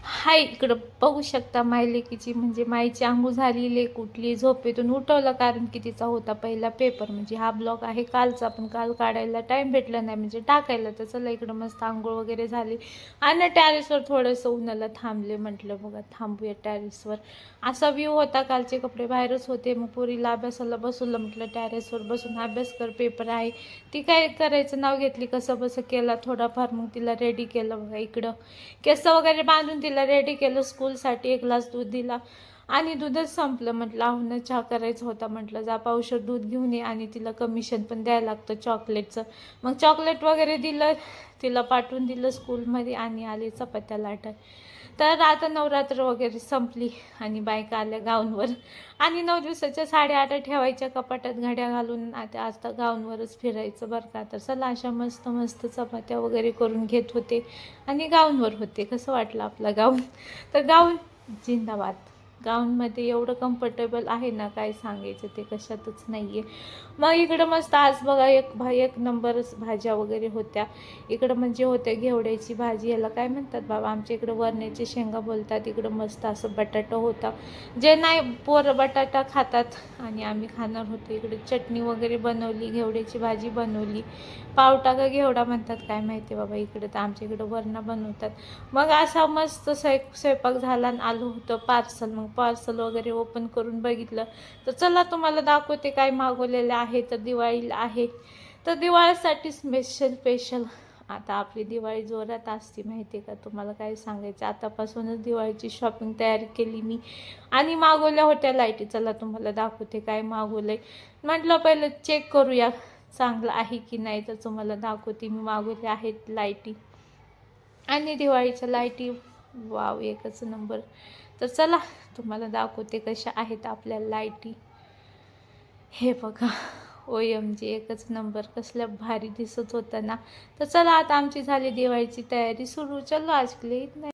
हाय इकडं बघू शकता माय लेकीची म्हणजे माईची आंघोळ झाली, लेक उठली झोपेतून उठवलं कारण की तिचा होता पहिला पेपर. म्हणजे हा ब्लॉग आहे कालचा, पण काल काढायला टाइम भेटला नाही म्हणजे टाकायला. तर चला इकडं मस्त आंघोळ वगैरे झाली आणि टॅरेसवर थोडंसं उन्हाला थांबले. म्हटलं बघा थांबूया टॅरेसवर. असा व्ह्यू होता, कालचे कपडे बाहेरच होते. मग पोरीला अभ्यासाला बसवलं, म्हटलं टॅरेसवर बसून अभ्यास कर, पेपर आहे. ती काय करायचं नाव घेतली, कसं बसं केला थोडाफार. मग तिला रेडी केलं बघा, इकडं केस वगैरे बांधून तिला रेडी केलं स्कूलसाठी. 1 ग्लास दूध दिला आणि दूधच संपलं. म्हटलं आहुनं चहा करायचा होता, म्हटलं जा पावशर दूध घेऊन ये. आणि तिला कमिशन पण द्यायला लागतं चॉकलेटचं. मग चॉकलेट वगैरे दिलं, तिला पाठवून दिलं स्कूलमध्ये आणि आले चपात्या लाटाय. तर आता नवरात्र वगैरे संपली आणि बायका आल्या गाऊनवर. आणि 9 दिवसाच्या साड्या आता ठेवायच्या कपाटात घड्या घालून. आता गाऊनवरच फिरायचं बरं का. तर चला अशा मस्त मस्त चपात्या वगैरे करून घेत होते आणि गाऊनवर होते. कसं वाटलं आपला गाऊन? तर गाऊन जिंदाबाद. गाऊनमध्ये एवढं कम्फर्टेबल आहे ना, काय सांगायचं, ते कशातच नाही आहे. मग इकडं मस्त आज बघा एक नंबरच भाज्या वगैरे होत्या. इकडं म्हणजे होत्या घेवड्याची भाजी, याला काय म्हणतात बाबा, आमच्या इकडं वरण्याची शेंगा बोलतात. इकडं मस्त असं बटाटा होता, जे नाही पोरं बटाटा खातात आणि आम्ही खाणार होतो. इकडे चटणी वगैरे बनवली, घेवड्याची भाजी बनवली. पावटा का घेवडा म्हणतात काय माहिती बाबा, इकडे तर आमच्या इकडं वरणा बनवतात. मग असा मस्त स्वयंपाक झाला आणि आलो होतं पार्सल. मग पार्सल वगैरे ओपन करून बघितलं. तर चला तुम्हाला दाखवते काय मागवलेलं आहे. तर दिवाळीला आहे, तर दिवाळीसाठी स्पेशल. आता आपली दिवाळी जोरात असते माहिती आहे का, तुम्हाला काय सांगायचं. आतापासूनच दिवाळीची शॉपिंग तयार केली मी आणि मागवल्या होत्या लाईटी. चला तुम्हाला दाखवते काय मागवलंय. म्हटलं पहिलं चेक करूया चांगलं आहे की नाही. तर तुम्हाला दाखवते मी मागवले आहेत लाईटी आणि दिवाळीच्या लाईटी. वाव एकच नंबर. तर चला तुम्हाला दाखवते कशा आहेत आपल्या लाईटी. हे बघा, OMG एकच नंबर, कसल्या भारी दिसत होता ना. तर चला आता आमची झाली दिवाळीची तयारी सुरू. चलो आज के लिए इतना.